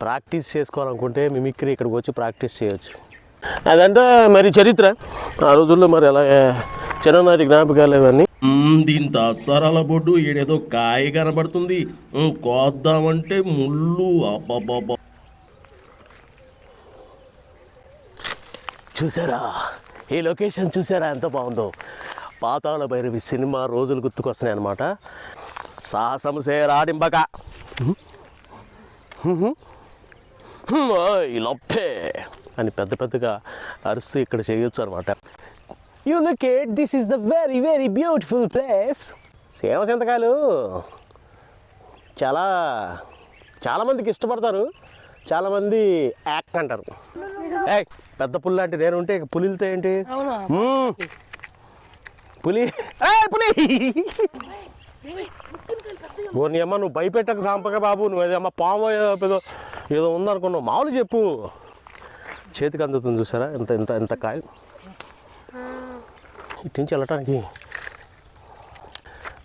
Practice చేసుకోవాలనుకుంటే mimicry ఇక్కడికి వచ్చి ప్రాక్టీస్ చేయొచ్చు. అదంటే మరి చరిత్ర ఆ రోజుల్లో మరి అలా చిన్ననాటి జ్ఞాపకాలు ఇవన్నీ. దీంతో అస్సారాల బొడ్డు ఏడేదో కాయ కనబడుతుంది, కోద్దామంటే ముళ్ళు. అబ్బాబ్బా, చూసారా ఈ లొకేషన్ చూసారా ఎంత బాగుందో. పాతాళ భైరవి సినిమా రోజులు గుర్తుకొస్తున్నాయి అన్నమాట. సాహసం సేరాడింబక లొప్పే అని పెద్ద పెద్దగా అరుస్తూ ఇక్కడ చేయొచ్చు అనమాట. You look at this is the very very beautiful place. సేవ చింతకాయలు చాలామందికి ఇష్టపడతారు, చాలామంది యాక్ అంటారు. పెద్ద పులి లాంటి నేను ఉంటే పులితో ఏంటి పులి పులి నీ అమ్మ నువ్వు భయపెట్టక సాంపక బాబు. నువ్వు అమ్మ పాము ఏదో ఉందనుకున్నావు. మామూలు చెప్పు. చేతికి అందుతుంది చూసారా ఎంత ఎంత ఎంత కాయ. ఇటు నుంచి వెళ్ళటానికి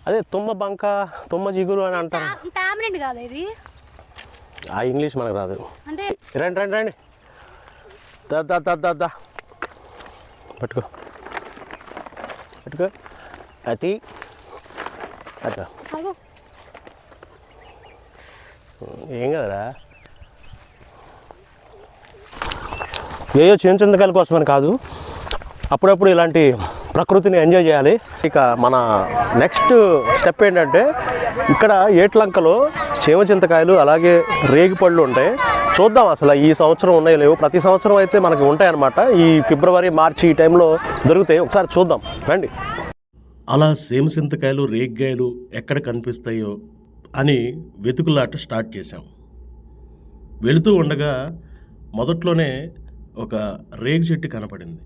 అదే తుమ్మ బంక తుమ్మ జిగురు అని అంటారు. ఆ ఇంగ్లీష్ మనకు రాదు. రండి రండి రండి. దా పట్టుకో పట్టుకో. అతి అట్లా ఏం కదరా. ఏయో చిన్న చింతకాయల కోసమని కాదు, అప్పుడప్పుడు ఇలాంటి ప్రకృతిని ఎంజాయ్ చేయాలి. ఇక మన నెక్స్ట్ స్టెప్ ఏంటంటే ఇక్కడ ఏట్లంకలో చీమ చింతకాయలు అలాగే రేగిపళ్ళు ఉంటాయి. చూద్దాం అసలు ఈ సంవత్సరం ఉన్నాయో లేవు. ప్రతి సంవత్సరం అయితే మనకి ఉంటాయన్నమాట. ఈ ఫిబ్రవరి మార్చి ఈ టైంలో దొరుకుతాయి. ఒకసారి చూద్దాం రండి. అలా సేమ చింతకాయలు రేగికాయలు ఎక్కడ కనిపిస్తాయో అని వెతుకులాట స్టార్ట్ చేశాం. వెళుతూ ఉండగా మొదట్లోనే ఒక రేగి చెట్టు కనపడింది.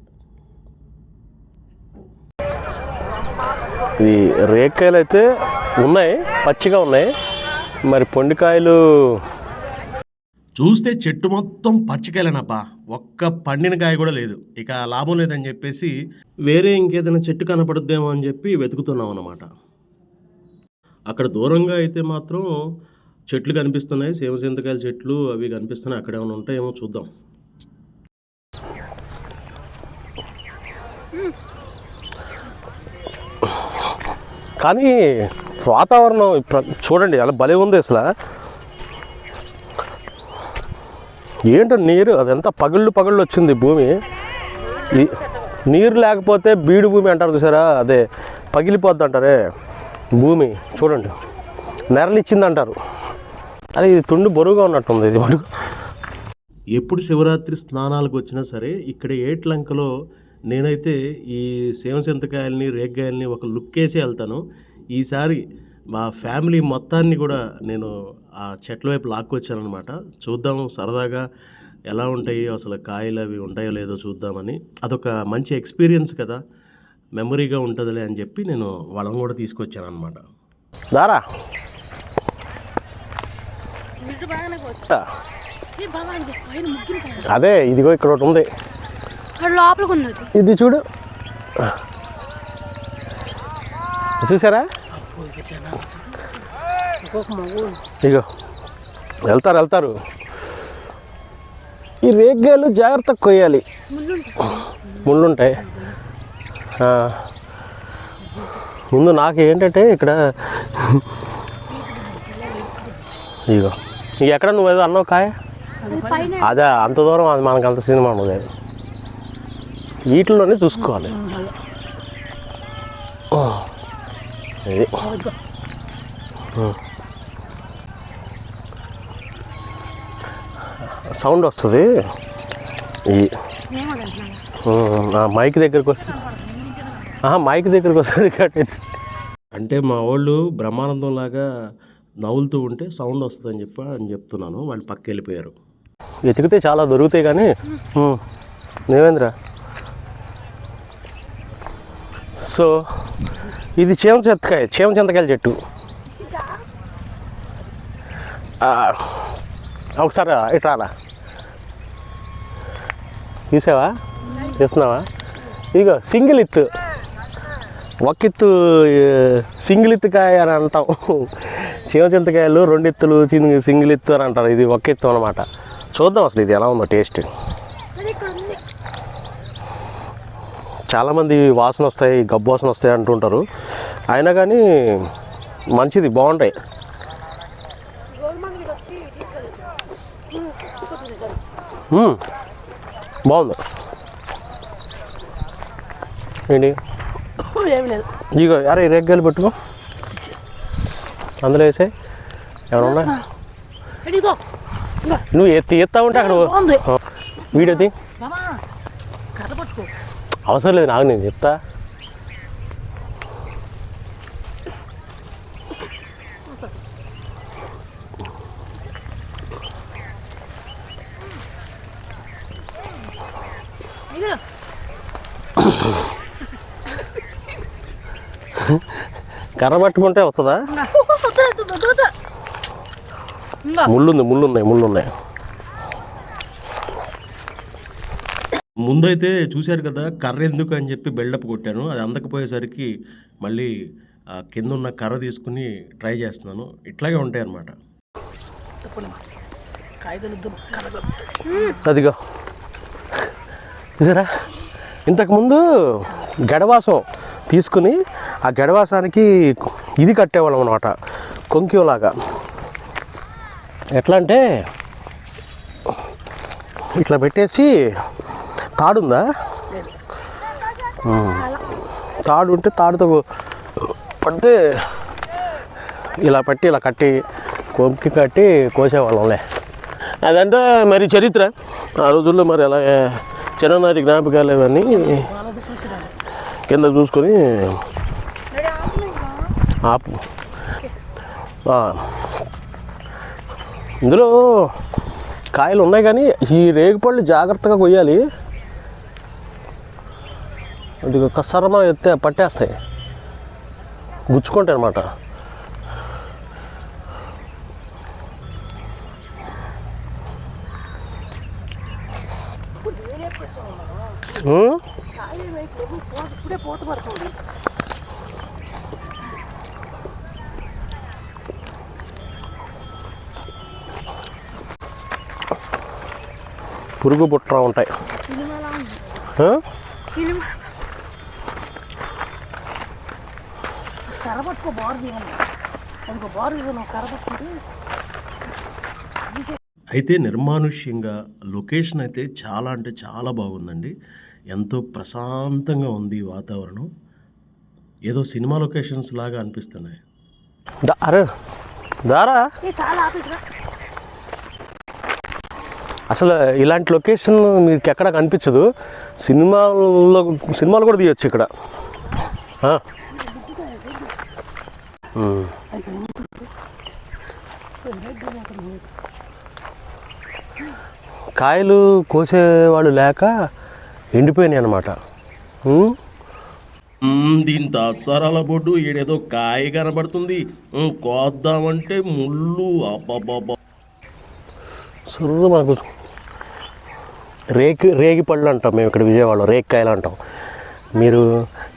ఈ రేగికాయలు అయితే ఉన్నాయి, పచ్చిగా ఉన్నాయి. మరి పొండికాయలు చూస్తే చెట్టు మొత్తం పచ్చికాయలేనబ్బా, ఒక్క పండిన కాయ కూడా లేదు. ఇక లాభం లేదని చెప్పేసి వేరే ఇంకేదైనా చెట్టు కనపడుద్దేమో అని చెప్పి వెతుకుతున్నాం అన్నమాట. అక్కడ దూరంగా అయితే మాత్రం చెట్లు కనిపిస్తున్నాయి, సేమ చింతకాయల చెట్లు అవి కనిపిస్తున్నాయి. అక్కడ ఏమైనా ఉంటాయేమో చూద్దాం. కానీ వాతావరణం చూడండి అలా భలే ఉంది అసలు. ఏంటో నీరు అదంతా పగుళ్ళు వచ్చింది భూమి. నీరు లేకపోతే బీడు భూమి అంటారు చూసారా, అదే పగిలిపోద్ది అంటారే భూమి. చూడండి నెరలిచ్చింది అంటారు. అదే ఇది తుండు బరువుగా ఉన్నట్టుంది. ఇది బరువు. ఎప్పుడు శివరాత్రి స్నానాలకు వచ్చినా సరే ఇక్కడ ఏట్లంకలో నేనైతే ఈ సేమ చింతకాయలని రేగ్గాయలని ఒక లుక్ వేసి వెళ్తాను. ఈసారి మా ఫ్యామిలీ మొత్తాన్ని కూడా నేను ఆ చెట్ల వైపు లాక్కొచ్చానమాట. చూద్దాం సరదాగా ఎలా ఉంటాయి అసలు కాయలు అవి ఉంటాయో లేదో చూద్దామని. అదొక మంచి ఎక్స్పీరియన్స్ కదా, మెమరీగా ఉంటుందిలే అని చెప్పి నేను వాళ్ళని కూడా తీసుకొచ్చాను అనమాట. దారా అదే ఇదిగో ఇక్కడ ఒకటి ఉంది, ఇది చూడు చూసారా. ఇగో వెళ్తారు. ఈ రేగ్గాయలు జాగ్రత్తగా కొయ్యాలి, ముళ్ళుంటాయి. ముందు నాకు ఏంటంటే ఇక్కడ ఇగో ఇక ఎక్కడ నువ్వు ఏదో అన్నావు కాయ, అదే అంత దూరం అది మనకు అంత సినిమా ఉండదు. వీటిలోనే చూసుకోవాలి. ఇది సౌండ్ వస్తుంది. ఈ మైక్ దగ్గరికి వస్తుంది, మైక్ దగ్గరికి వస్తుంది కాబట్టి. అంటే మా వాళ్ళు బ్రహ్మానందం లాగా నవ్వులుతూ ఉంటే సౌండ్ వస్తుందని చెప్తున్నాను. వాళ్ళు పక్క వెళ్ళిపోయారు. వెతికితే చాలా దొరుకుతాయి కానీ దేవేంద్ర. సో ఇది చీమ చింతకాయల చెట్టు. ఒకసారి ఇటు రాలా, చూస్తున్నావా? ఇదిగో సింగిల్ ఇత్తు, ఒక్కిత్తు సింగిల్ ఇత్తు కాయ అని అంటాం. చింతకాయలు 2 ఎత్తులు సింగిల్ ఎత్తు అని అంటారు, ఇది ఒక ఎత్తు అనమాట. చూద్దాం అసలు ఇది ఎలా ఉందో టేస్ట్. చాలామంది వాసన వస్తాయి, గబ్బు వాసన వస్తాయి అంటుంటారు, అయినా కానీ మంచిది, బాగుంటాయి. బాగుంది. ఏంటి ఇగో అరే రేగ్గాయలు పెట్టుకో, అందులో వేసే ఏమైనా ఉన్నా నువ్వు ఎత్తా ఉంటే అక్కడ వీడియో తీ. అవసరం లేదు నాకు, నేను చెప్తా. కర్ర పట్టుకుంటే వస్తుందా? ముళ్ళున్నాయి. ముందైతే చూశారు కదా కర్ర ఎందుకు అని చెప్పి బిల్డప్ కొట్టాను, అది అందకపోయేసరికి మళ్ళీ కింద ఉన్న కర్ర తీసుకుని ట్రై చేస్తున్నాను. ఇట్లాగే ఉంటాయి అన్నమాట. అదిగో చూసారా, ఇంతకుముందు గడవాసం తీసుకుని ఆ గడవాసానికి ఇది కట్టేవాళ్ళం అనమాట, కొంకిలాగా. ఎట్లా అంటే ఇట్లా పెట్టేసి, తాడుందా, తాడు ఉంటే తాడుతో పడితే ఇలా పట్టి ఇలా కట్టి కొంకి కట్టి కోసేవాళ్ళంలే. అదంటే మరి చరిత్ర ఆ రోజుల్లో. మరి అలా చిన్ననాటి జ్ఞాపకాలు ఇవన్నీ కింద చూసుకొని ఆపు. ఇందులో కాయలు ఉన్నాయి కానీ ఈ రేగుపళ్ళు జాగ్రత్తగా కొయ్యాలి, అది కసరమా ఎత్తే పట్టేస్తాయి, గుచ్చుకుంటాయి అన్నమాట. పురుగు పుట్రా ఉంటాయి. అయితే నిర్మానుష్యంగా లొకేషన్ అయితే చాలా అంటే చాలా బాగుందండి. ఎంతో ప్రశాంతంగా ఉంది వాతావరణం. ఏదో సినిమా లొకేషన్స్ లాగా అనిపిస్తున్నాయి. దారా అసలు ఇలాంటి లొకేషన్ మీకు ఎక్కడ కనిపించదు. సినిమాలు కూడా తీయచ్చు ఇక్కడ. కాయలు కోసేవాళ్ళు లేక ఎండిపోయినాయి అన్నమాట. దీంతో అసరాల బొడ్డు ఈడేదో కాయ కనబడుతుంది, కోద్దామంటే ముళ్ళు. అబ్బాబ్బా, సుర్రు మనకు రేగి పళ్ళు అంటాం మేము ఇక్కడ విజయవాడలో, రేగికాయలు అంటాం. మీరు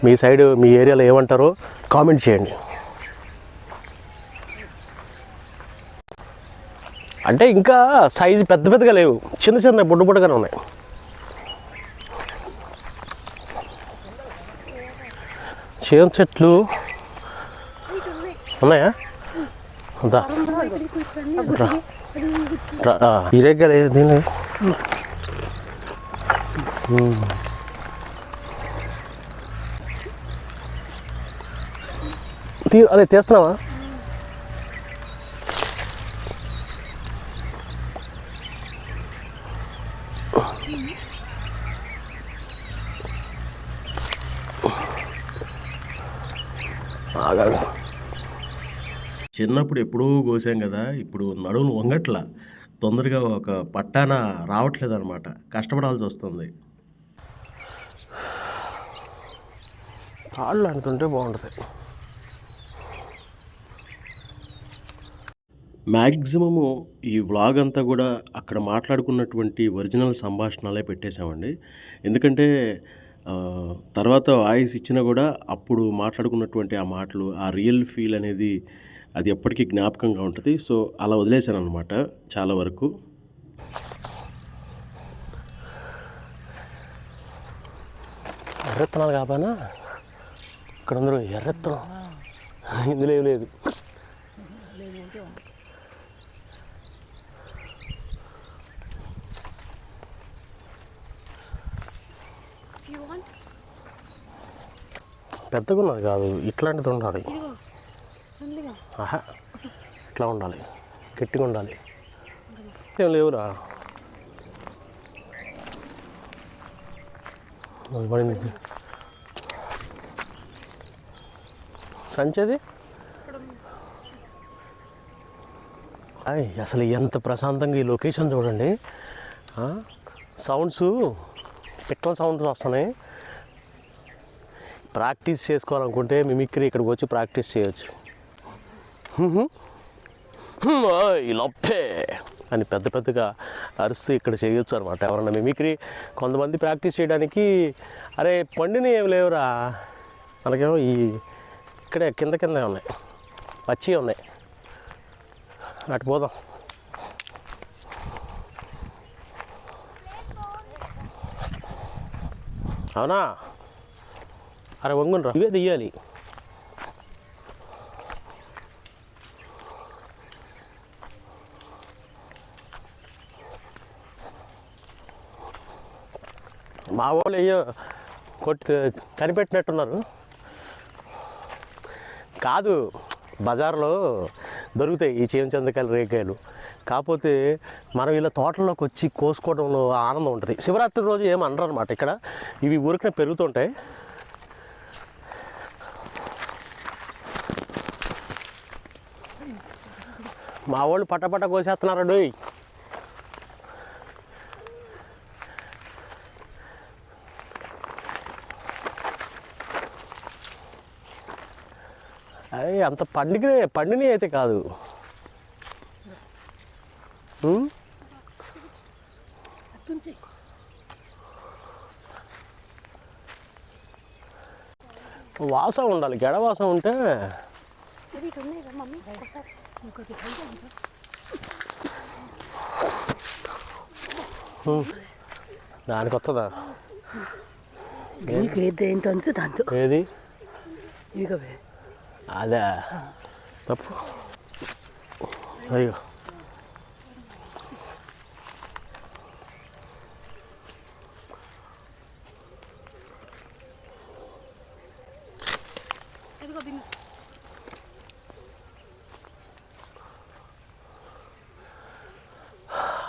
మీ సైడ్ మీ ఏరియాలో ఏమంటారో కామెంట్ చేయండి. అంటే ఇంకా సైజు పెద్దగా లేవు, చిన్న బుడ్డగానే ఉన్నాయి. చేను చెట్లు ఉన్నాయా? ఇరేగా లేదు దీని. అదే తీస్తున్నావా? చిన్నప్పుడు ఎప్పుడూ కోసాం కదా, ఇప్పుడు నడువులు వంగట్లా, తొందరగా ఒక పట్టాన రావట్లేదు అనమాట, కష్టపడాల్సి వస్తుంది. తాళ్ళు అంటుంటే బాగుంటుంది. మ్యాక్సిమము ఈ వ్లాగ్ అంతా కూడా అక్కడ మాట్లాడుకున్నటువంటి ఒరిజినల్ సంభాషణలే పెట్టేశామండి. ఎందుకంటే తర్వాత వాయిస్ ఇచ్చినా కూడా అప్పుడు మాట్లాడుకున్నటువంటి ఆ మాటలు, ఆ రియల్ ఫీల్ అనేది అది ఎప్పటికీ జ్ఞాపకంగా ఉంటుంది. సో అలా వదిలేశాను అనమాట చాలా వరకు. ఎర్రెత్తనాలు కాపానా ఇక్కడ అందరూ ఎర్రెత్తనం ఇందులో ఏం లేదు. పెద్దగా ఉన్నది కాదు, ఇట్లాంటిది ఉండాలి. ఆహా, ఇట్లా ఉండాలి, గట్టిగా ఉండాలి. ఏం లేవురా, పడింది సంచేది. అసలు ఎంత ప్రశాంతంగా ఈ లొకేషన్ చూడండి. సౌండ్స్, పిట్టల సౌండ్స్ వస్తున్నాయి. ప్రాక్టీస్ చేసుకోవాలనుకుంటే మిమిక్రీ ఇక్కడికి వచ్చి ప్రాక్టీస్ చేయొచ్చు. లొప్పే అని పెద్ద పెద్దగా అరుస్తూ ఇక్కడ చేయొచ్చు అనమాట ఎవరన్నా మిమిక్రీ. కొంతమంది ప్రాక్టీస్ చేయడానికి అరే పండిని ఏమి లేవురా, మనకేమో ఈ ఇక్కడే కింద కింద ఉన్నాయి, పచ్చి ఉన్నాయి. అటు పోదాం. అవునా, అరే వంగునరా, ఇవే తీయాలి. మా వాళ్ళు అయ్యో కొట్టి కనిపెట్టినట్టున్నారు. కాదు, బజార్లో దొరుకుతాయి ఈ చేమచందకాయలు, రేకాయలు. కాకపోతే మనం ఇలా తోటల్లోకి వచ్చి కోసుకోవడంలో ఆనందం ఉంటుంది. శివరాత్రి రోజు ఏమనరు అనమాట ఇక్కడ, ఇవి ఊరికనే పెరుగుతుంటాయి. మా వాళ్ళు పట్టపట్ట కోసేస్తున్నారండి. అదే అంత పండిని అయితే కాదు. వాసన ఉండాలి, గెడవాసన ఉంటే. దానికి వస్తుందా? ఏది అదే తప్పు. అయ్యో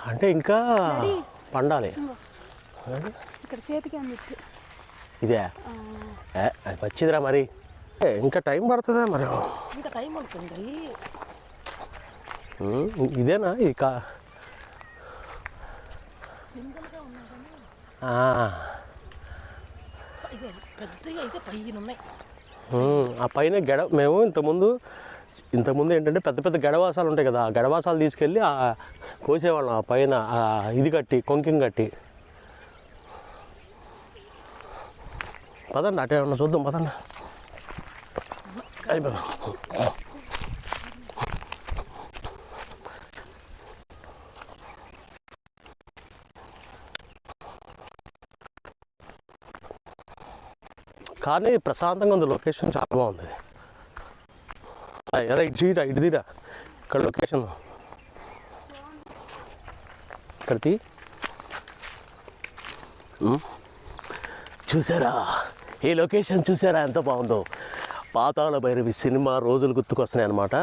అంటే ఇంకా పండాలి. ఇక్కడ చేతికి అందించి ఇదే అది పచ్చిదిరా, మరి ఇంకా టైం పడుతుందా? మరి ఇంకా టైం పడుతుంది. ఇదేనా ఇది పెద్దగా అయితే పైన ఉన్నాయి. ఆ పైన మేము ఇంతకుముందు ఏంటంటే పెద్ద పెద్ద గడవాసాలు ఉంటాయి కదా, ఆ గడవాసాలు తీసుకెళ్ళి కోసేవాళ్ళం. ఆ పైన ఇది కట్టి, కొంకిం కట్టి. పదండి అటే ఏమన్నా చూద్దాం, పదండి. కానీ ప్రశాంతంగా ఉంది, లొకేషన్ చాలా బాగుంది. అదే ఇటు తీరా, ఇక్కడ లొకేషన్ ఇక్కడికి చూసారా? ఈ లొకేషన్ చూసారా ఎంత బాగుందో? పాతాళ భైరవి సినిమా రోజులు గుర్తుకొస్తున్నాయి అన్నమాట.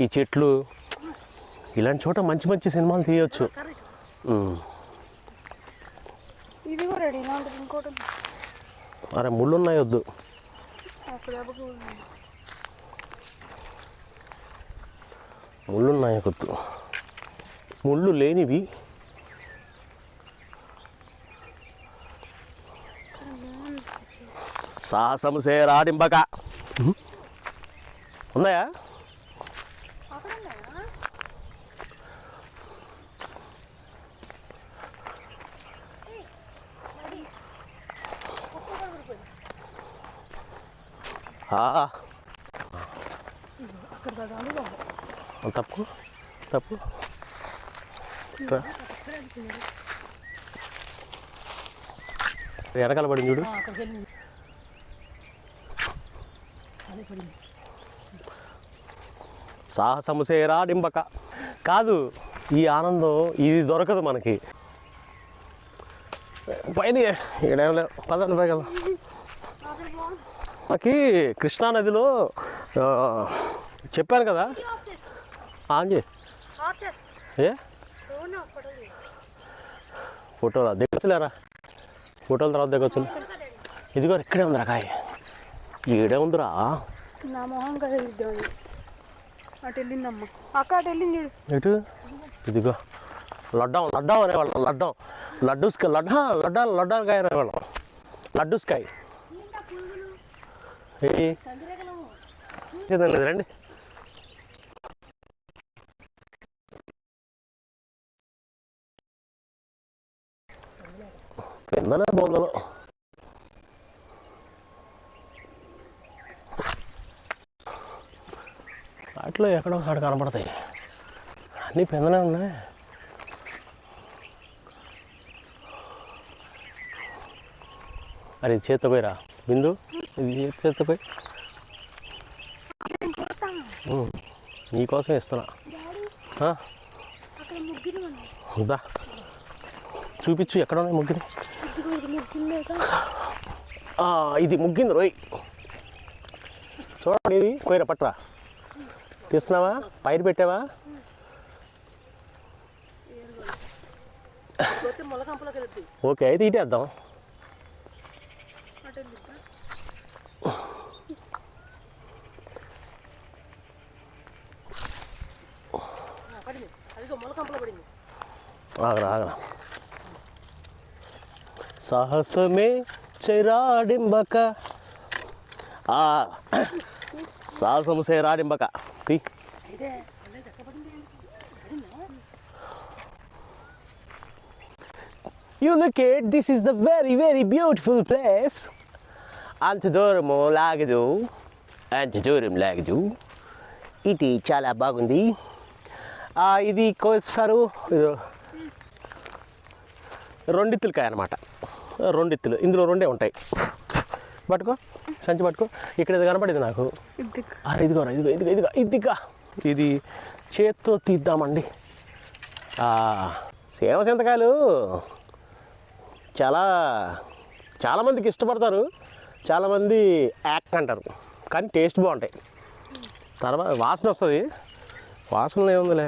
ఈ చెట్లు, ఇలాంటి చోట మంచి మంచి సినిమాలు తీయవచ్చు. అరే ముళ్ళు ఉన్నాయి, వద్దు. ముళ్ళు ఉన్నాయి, వద్దు. ముళ్ళు లేనివి. సాహసము సేరాడింబక ఉన్నాయా? ఇక్కడ దాకా తప్పు తప్పు రా. వెనకాల పడింది చూడు. అక్కడికి వెళ్ళింది. అదే పడింది. సాహసము సేరా డింబక కాదు, ఈ ఆనందం ఇది దొరకదు మనకి. పైన ఇక్కడేం లేవు, పదండి పై కదా. మాకి కృష్ణానదిలో చెప్పాను కదా, ఆంజీ ఏ ఫోటోలు దిగొచ్చులేరా, ఫోటోల తర్వాత దిగొచ్చు. ఇదిగో ఇక్కడే ఉందిరా కాయ, ఈడే ఉందిరా. నా మొహం కదా అటు వెళ్ళిందమ్మ, అక్క అటు వెళ్ళింది చూడు. ఎటు ఇదిగో లడ్డం లడ్డం అనేవాళ్ళం, లడ్డం లడ్డూస్కాయ లడ్డాకాయ అనేవాళ్ళం, లడ్డూస్కాయ. లేదు రండి. పెందనే బొందలో అట్లా ఎక్కడో ఒకసారి కనపడతాయి, అన్నీ పెందనే ఉన్నాయి. అది చేత్తో పోయిరా బిందు, ఇది చేత్తో పోయి నీకోసం ఇస్తున్నా. దా చూపించు ఎక్కడ ఉన్నాయి ముగ్గిని. ఇది ముగ్గింది రోయ్, చూడండి. ఇది కొయ్యరా పట్రా, తీస్తున్నావా, పైరు పెట్టావా? ఓకే అయితే ఇటేద్దాం. ఆగరా ఆగరా. సాహసమే చెరాడింబక, సాహసము సేరాడింబక. తీ You look at this is the very very beautiful place. అంత దూరము లాగదు, అంత దూరం లాగదు. ఇది చాలా బాగుంది. ఇది కోస్తారు రెండిత్తులకాయ అనమాట, రెండిత్తులు. ఇందులో రెండే ఉంటాయి. పట్టుకో, సంచి పట్టుకో. ఇక్కడ ఇది కనపడింది నాకు. ఇదిగోరా, ఇదిగో ఇదిగో ఇదిగో ఇదిగా. ఇది చేత్తో తీద్దామండి. సేవ చింతకాయలు చాలామందికి ఇష్టపడతారు, చాలామంది యాక్ అంటారు, కానీ టేస్ట్ బాగుంటాయి. తర్వాత వాసన వస్తుంది, వాసన ఏముందిలే,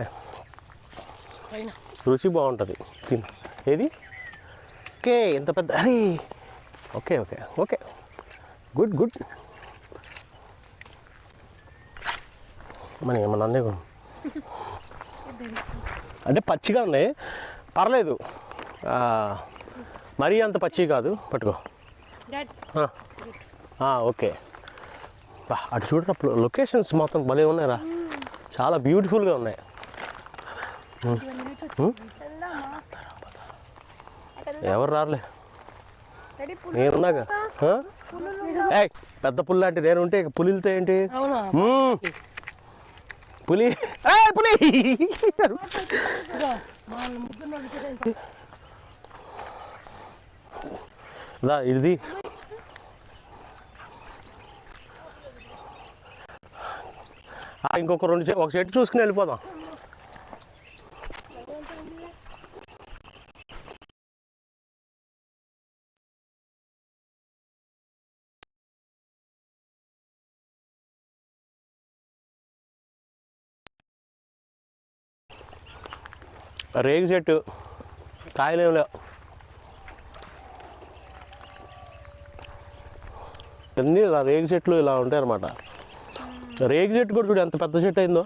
రుచి బాగుంటుంది. తిను. ఏది ఓకే, ఎంత పెద్ద, అరే okay okay okay, good good. మన అన్నీ అంటే పచ్చిగా ఉన్నాయి, పర్లేదు, మరీ అంత పచ్చి కాదు. పట్టుకో. ఓకే. అటు చూడటప్పుడు లొకేషన్స్ మొత్తం భలే ఉన్నాయిరా, చాలా బ్యూటిఫుల్గా ఉన్నాయి. ఎవరు రారులే, నేనున్నాగా. పెద్ద పులి లాంటి నేను ఉంటే పులితో ఏంటి, పులి పులి. ఇది ఇంకొక ఒక చెట్టు చూసుకుని వెళ్ళిపోదాం. రేగు చెట్టు, కాయలేం లేవు. అన్నీ ఇలా రేగు చెట్లు ఇలా ఉంటాయి అన్నమాట. రేగు చెట్టు కూడా చూడు ఎంత పెద్ద చెట్టు అయిందో.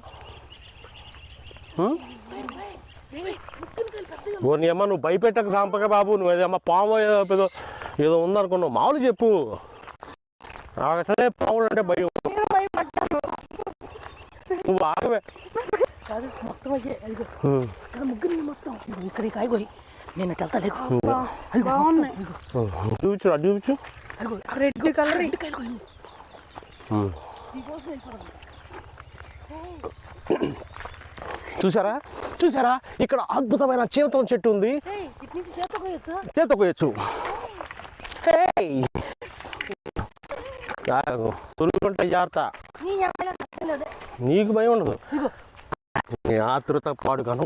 నీ అమ్మ నువ్వు భయపెట్టక సాంపక బాబు, నువ్వు అమ్మ పాము ఏదో ఉందనుకున్నావు. మామూలు చెప్పు, అసలే పాములు అంటే భయం. నువ్వు ఆగవే. మొత్తం ముగ్గురు మొత్తం ఇక్కడ కాయగోయి నేను చూపించు, అది చూపించు. రెడ్ కలర్ చూసారా చూసారా, ఇక్కడ అద్భుతమైన చీమతం చెట్టు ఉంది, ఇటు నుంచి చేత పోయొచ్చు. చేత కోయచ్చు. తులుకుంటే జాగ్రత్త, నీ చెప్పలేదు తెలియదు. నీకు భయం ఉండదు, ఇగో నీ ఆతృత పాడుగాను.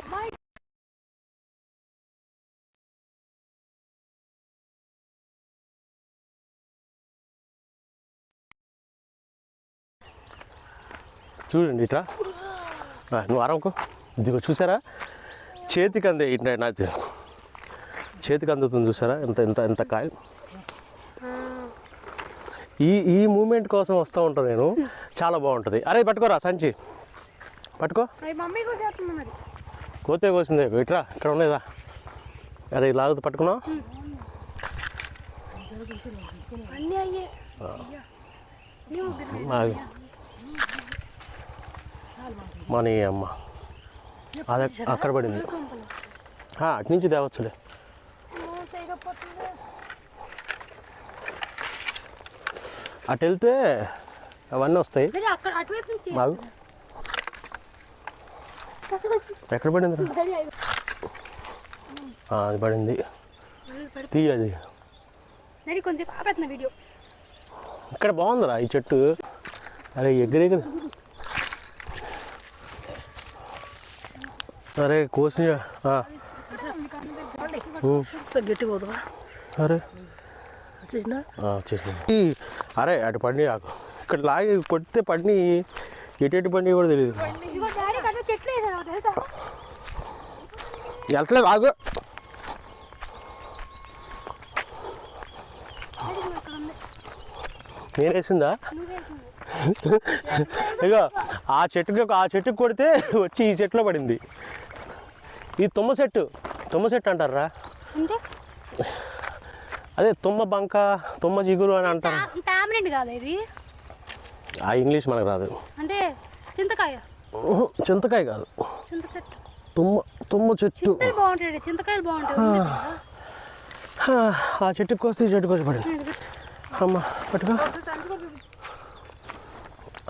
చూడండి ఇట్లా, నువ్వు అరవకు. ఇదిగో చూసారా, చేతికి అందే ఇట్లా, నా చేతికి అందుతుంది చూసారా, ఎంత ఎంత ఎంత కాయ. ఈ మూమెంట్ కోసం వస్తూ ఉంటాను నేను, చాలా బాగుంటుంది. అరే పట్టుకోరా సంచి, పట్టుకో. అవి మమ్మీ కోసేస్తుంది మరి. కోతే కోసిందే, ఇట్రా ఇక్కడ ఉండేదా. అరే లాగుతూ పట్టుకున్నావు. అన్నీ అయ్యే మన అమ్మ అది అక్కడ పడింది, అటు నుంచి తేవచ్చులే. అటు వెళ్తే అవన్నీ వస్తాయి. అక్కడ అటువైపు నుంచి బాగు ఎక్కడ పడింది, అది పడింది, తీయది. కొంచెం ఆపేస్తున్న వీడియో. ఇక్కడ బాగుందిరా ఈ చెట్టు. అరే ఎగిరెగిరి, అరే కోసి గట్టి పోదువా అరే చూసినా వచ్చేసింది. అరే అటు పండి ఆకు, ఇక్కడ లాగి కొడితే పండి ఎటు పండి కూడా తెలియదు. చెట్లు వెళ్తలేదు, ఆగు. నేను వేసిందా? ఇక ఆ చెట్టుకి కొడితే వచ్చి ఈ చెట్టులో పడింది. ఇది తుమ్మ చెట్టు అంటారా, అదే తుమ్మ బంక, తుమ్మ జిగురు అని అంటారు. తామరెండు కాదు ఇది, ఆ ఇంగ్లీష్ మనకు రాదు. అంటే చింతకాయ. చింతకాయ కాదు, చింత చెట్టు, తుమ్మ చెట్టు. బాగుంటాయి చింతకాయలు బాగుంటాయి. ఆ చెట్టుకి కోస్తే ఈ చెట్టుకి వచ్చి పడింది. అమ్మ పట్టుకో.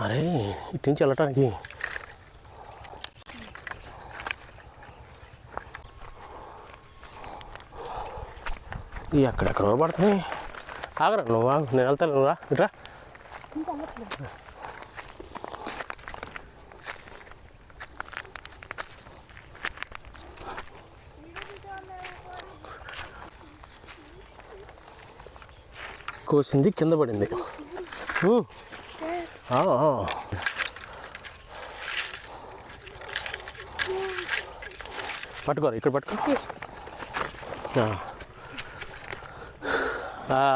అరే ఇటు నుంచి వెళ్ళటానికి ఎక్కడెక్కడో పడుతున్నాయి. ఆగరా నువ్వు, నేను వెళ్తాను, నువ్వు రా ఇట్రా. కోసింది కింద పడింది. పట్టుకోరు, ఇక్కడ పట్టుకో.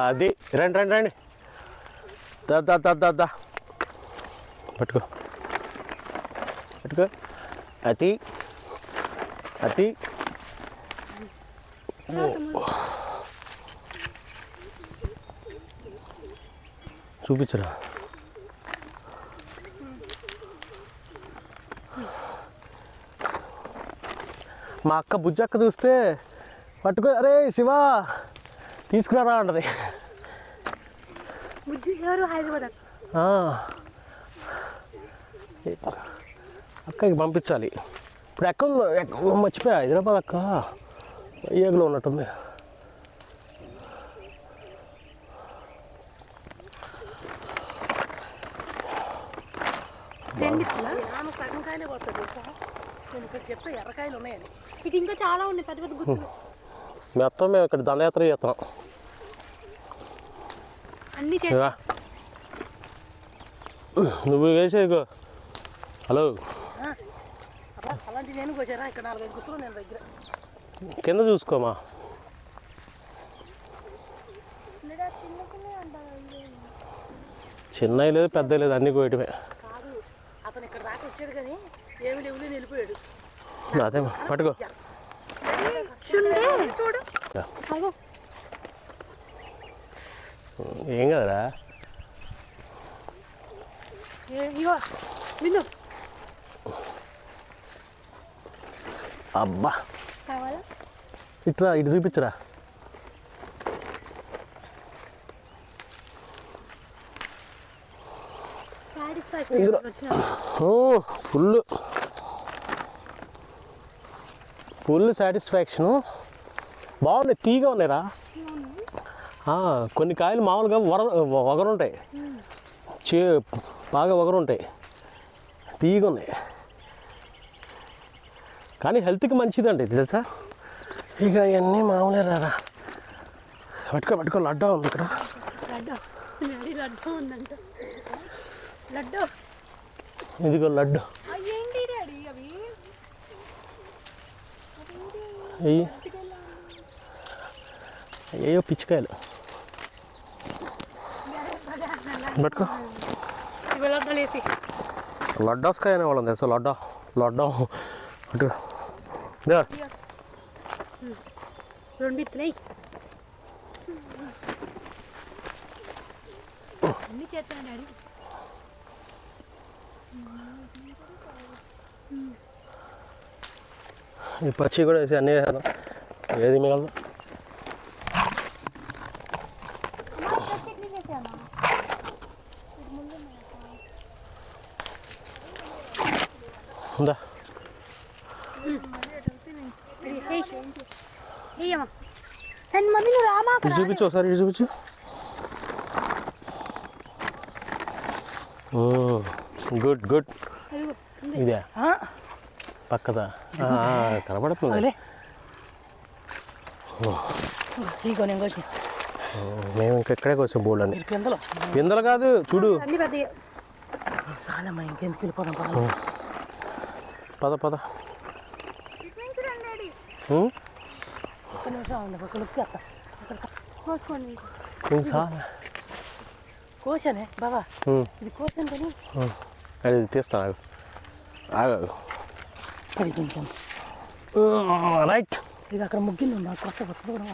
అది రండి రండి రండి, దా పట్టుకో పట్టుకో. అతి చూపించరా. మా అక్క బుజ్జక్క చూస్తే పట్టుకో, అరే శివ తీసుకురారా అంటది. అక్కకి పంపించాలి. ఇప్పుడు ఎక్కడ మర్చిపోయా, హైదరాబాద్ అక్క ఏగులో ఉన్నట్టుంది. ఎర్రకాయలు ఉన్నాయని ఇటు ఇంకా చాలా ఉన్నాయి, పెద్ద పెద్ద గుర్తులు. మొత్తం మేము ఇక్కడ దండయాత్ర చేస్తాం అన్ని. నువ్వు వేసేగో. హలో అలాంటి నేను కోసారా, ఇక్కడ 4-5 గుర్తులు నేను దగ్గర. కింద చూసుకోమా. చిన్నవి లేదు పెద్ద లేదు, అన్నీ కోయటమే. కాదు, అతను ఇక్కడ దాకా వచ్చాడు కానీ ఏమి లేవు వెళ్ళిపోయాడు. అదే పట్టుకో. చూడు ఏం కదరా. ఇగో విను. అబ్బా కావాలా? ఇట్రా, ఇటు చూపించరా. Full satisfaction. బాగున్నాయి, తీగా ఉన్నాయిరా. కొన్ని కాయలు మామూలుగా వగరుంటాయి, బాగా వగరుంటాయి, తీగా ఉన్నాయి. కానీ హెల్త్కి మంచిదండి ఇది, తెలుసా. ఇక ఇవన్నీ మామూలే రారా. పట్టుకో లడ్డా ఉంది ఇక్కడ. ఇదిగో లడ్డు. అయ్యో పిచ్చికాయలు. పట్టుకో. లడ్డాస్కాయ అనే వాళ్ళం తెలుసా. లడ్డా అటు రెండు ఇత్తలే అన్ని చేస్తాను డాడీ. ఈ పచ్చి కూడా వేసి అన్నీ వేసాను. ఏది మిగలదు. ఉందా ఇటు చూపించు ఒకసారి, ఇటు చూపించు. గుడ్. ఇదే పక్కదా కనపడుతుంది. మేము ఇంకా ఇక్కడే వచ్చాం. బోల్డ్ అని పిందలు కాదు చూడు. పద కోసనే బాబా, ఇది కోసం కానీ అది తీస్తాను. ఆగు. కొంచెం రైట్. ఇది అక్కడ ముగ్గింది కొత్త కూడా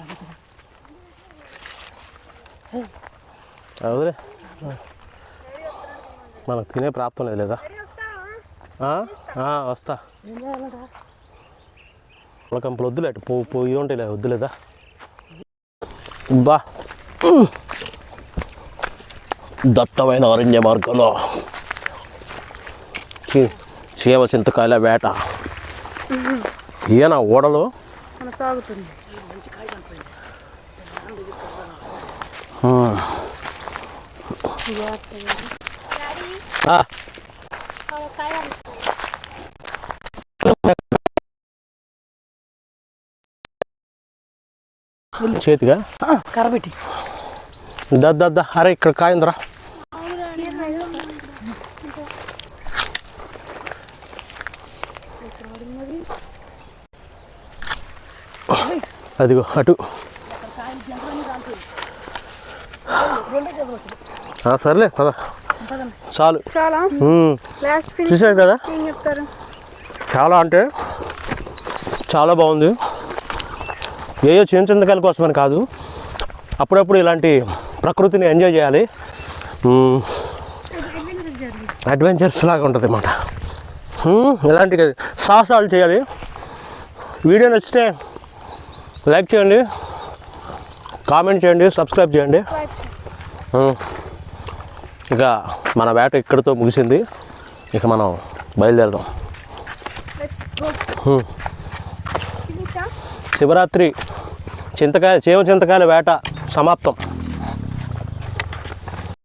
వదిలే, మనకు తినే ప్రాప్తం లేదు లేదా. వస్తా. కంపులు వద్దులే, పోయి ఉంటాయి వద్దులేదా. బా దట్టమైన అరణ్య మార్గంలో చీమ చింతకాయల వేట. ఈయన ఓడలో సాగుతుంది. చేతిగా కరబెట్టి దద్దా. అరే ఇక్కడ కాయిందిరా. అదిగో అటు. సర్లే పద, చాలు. చూసారు కదా, చాలా అంటే చాలా బాగుంది. ఏయో చింతకాయల కోసమని కాదు, అప్పుడప్పుడు ఇలాంటి ప్రకృతిని ఎంజాయ్ చేయాలి. అడ్వెంచర్స్ లాగా ఉంటుంది అన్నమాట. ఇలాంటి సాహసాలు చేయాలి. వీడియో నచ్చితే లైక్ చేయండి, కామెంట్ చేయండి, సబ్స్క్రైబ్ చేయండి. ఇక మన వేట ఇక్కడితో ముగిసింది. ఇక మనం బయలుదేరదాం. శివరాత్రి చీమ చింతకాయల వేట సమాప్తం.